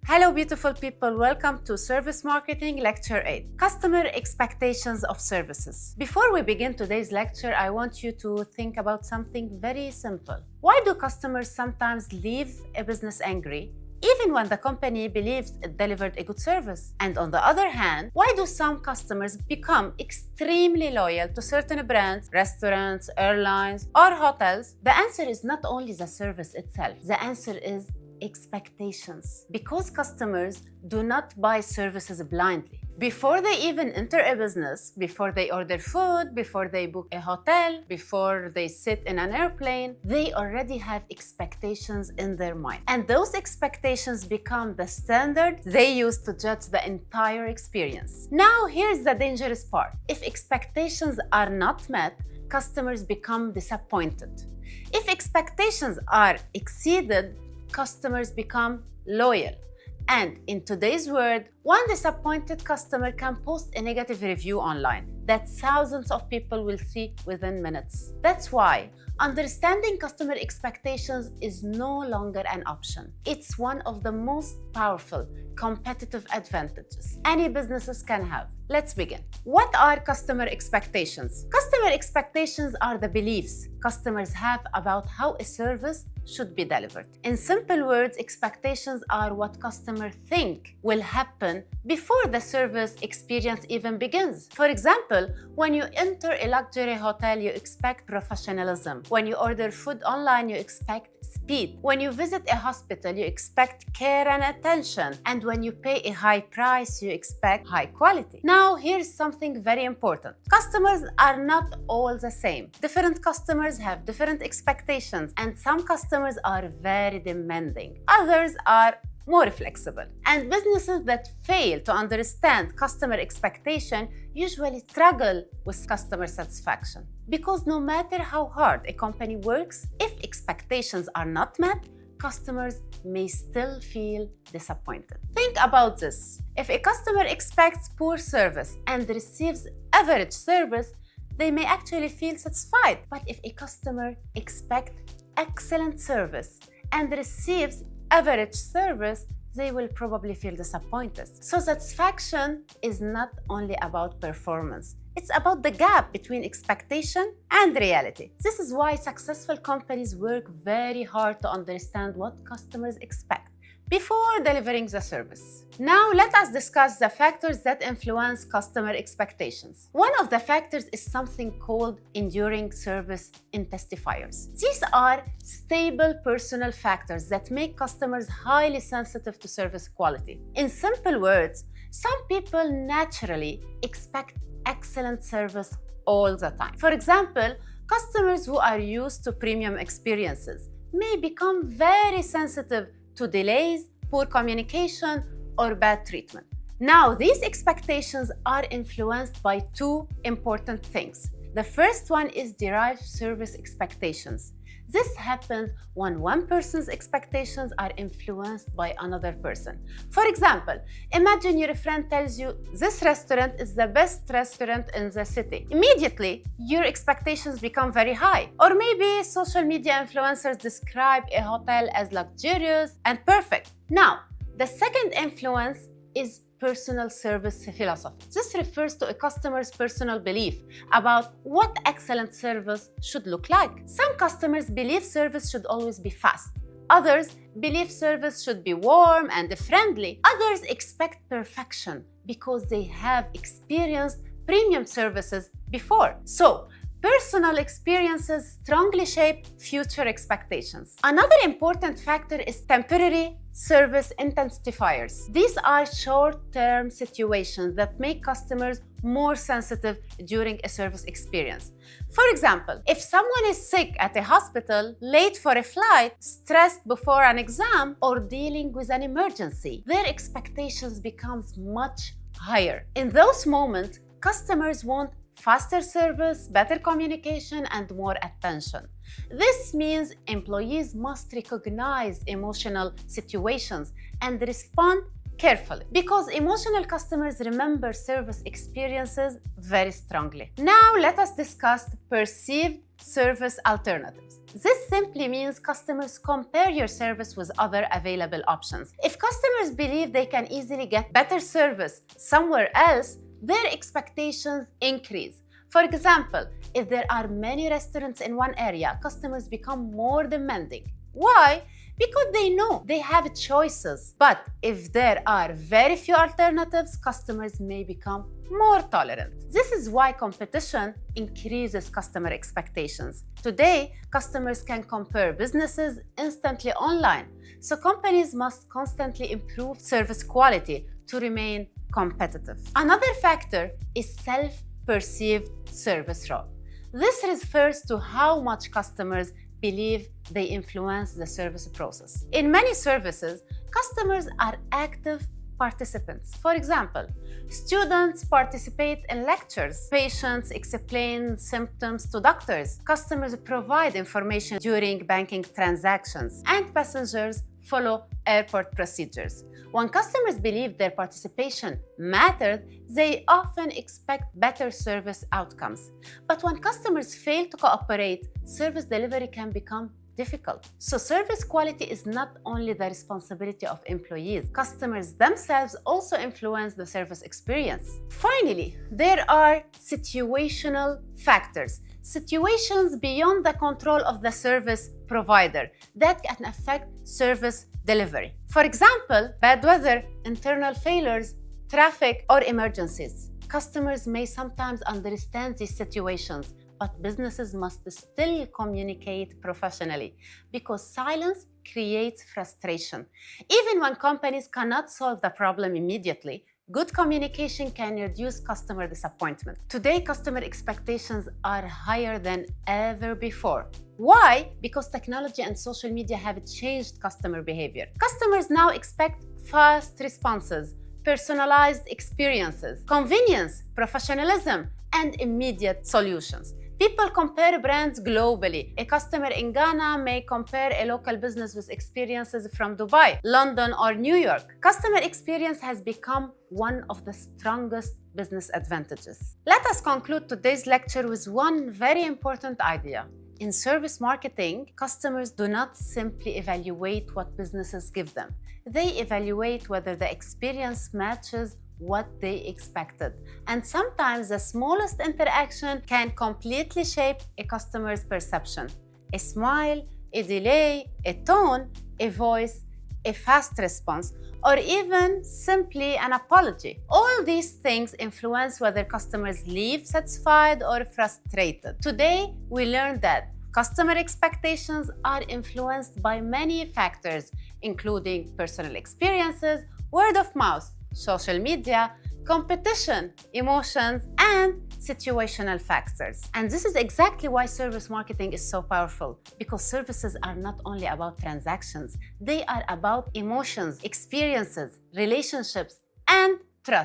Hello, beautiful people. Welcome to Service Marketing Lecture 8, Customer Expectations of Services. Before we begin today's lecture, I want you to think about something very simple. Why do customers sometimes leave a business angry, even when the company believes it delivered a good service? And on the other hand, why do some customers become extremely loyal to certain brands, restaurants, airlines, or hotels? The answer is not only the service itself. The answer is expectations. Because customers do not buy services blindly. Before they even enter a business, before they order food, before they book a hotel, before they sit in an airplane, they already have expectations in their mind. And those expectations become the standard they use to judge the entire experience. Now, here's the dangerous part. If expectations are not met, customers become disappointed. If expectations are exceeded, customers become loyal. And in today's world, one disappointed customer can post a negative review online that thousands of people will see within minutes. That's why understanding customer expectations is no longer an option. It's one of the most powerful competitive advantages any businesses can have. Let's begin. What are customer expectations? Customer expectations are the beliefs customers have about how a service should be delivered. In simple words, expectations are what customers think will happen before the service experience even begins. For example, when you enter a luxury hotel, you expect professionalism. When you order food online, you expect speed. When you visit a hospital, you expect care and attention. And when you pay a high price, you expect high quality. Now, here's something very important. Customers are not all the same. Different customers have different expectations, and some customers are very demanding. Others are more flexible. And businesses that fail to understand customer expectation usually struggle with customer satisfaction. Because no matter how hard a company works, if expectations are not met, customers may still feel disappointed. Think about this. If a customer expects poor service and receives average service, they may actually feel satisfied. But if a customer expects excellent service and receives average service, they will probably feel disappointed. So satisfaction is not only about performance. It's about the gap between expectation and reality. This is why successful companies work very hard to understand what customers expect before delivering the service. Now, let us discuss the factors that influence customer expectations. One of the factors is something called enduring service intensifiers. These are stable personal factors that make customers highly sensitive to service quality. In simple words, some people naturally expect excellent service all the time. For example, customers who are used to premium experiences may become very sensitive to delays, poor communication, or bad treatment. Now, these expectations are influenced by two important things. The first one is derived service expectations. This happens when one person's expectations are influenced by another person. For example, imagine your friend tells you this restaurant is the best restaurant in the city. Immediately, your expectations become very high. Or maybe social media influencers describe a hotel as luxurious and perfect. Now, the second influence is personal service philosophy. This refers to a customer's personal belief about what excellent service should look like. Some customers believe service should always be fast. Others believe service should be warm and friendly. Others expect perfection because they have experienced premium services before. So, personal experiences strongly shape future expectations. Another important factor is temporary service intensifiers. These are short-term situations that make customers more sensitive during a service experience. For example, if someone is sick at a hospital, late for a flight, stressed before an exam, or dealing with an emergency, their expectations becomes much higher. In those moments, customers want faster service, better communication, and more attention. This means employees must recognize emotional situations and respond carefully, because emotional customers remember service experiences very strongly. Now, let us discuss perceived service alternatives. This simply means customers compare your service with other available options. If customers believe they can easily get better service somewhere else, their expectations increase. For example, if there are many restaurants in one area, customers become more demanding. Why? Because they know they have choices. But if there are very few alternatives, customers may become more tolerant. This is why competition increases customer expectations. Today, customers can compare businesses instantly online, so companies must constantly improve service quality to remain competitive. Another factor is self-perceived service role. This refers to how much customers believe they influence the service process. In many services, customers are active participants. For example, students participate in lectures, patients explain symptoms to doctors, customers provide information during banking transactions, and passengers follow airport procedures. When customers believe their participation mattered, they often expect better service outcomes. But when customers fail to cooperate, service delivery can become difficult. So service quality is not only the responsibility of employees. Customers themselves also influence the service experience. Finally, there are situational factors. Situations beyond the control of the service provider that can affect service delivery. For example, bad weather, internal failures, traffic, or emergencies. Customers may sometimes understand these situations, but businesses must still communicate professionally because silence creates frustration. Even when companies cannot solve the problem immediately, good communication can reduce customer disappointment. Today, customer expectations are higher than ever before. Why? Because technology and social media have changed customer behavior. Customers now expect fast responses, personalized experiences, convenience, professionalism, and immediate solutions. People compare brands globally. A customer in Ghana may compare a local business with experiences from Dubai, London, or New York. Customer experience has become one of the strongest business advantages. Let us conclude today's lecture with one very important idea. In service marketing, customers do not simply evaluate what businesses give them. They evaluate whether the experience matches what they expected. And sometimes the smallest interaction can completely shape a customer's perception. A smile, a delay, a tone, a voice, a fast response, or even simply an apology. All these things influence whether customers leave satisfied or frustrated. Today, we learned that customer expectations are influenced by many factors, including personal experiences, word of mouth, social media, competition, emotions, and situational factors. And this is exactly why service marketing is so powerful, because services are not only about transactions, they are about emotions, experiences, relationships, and trust.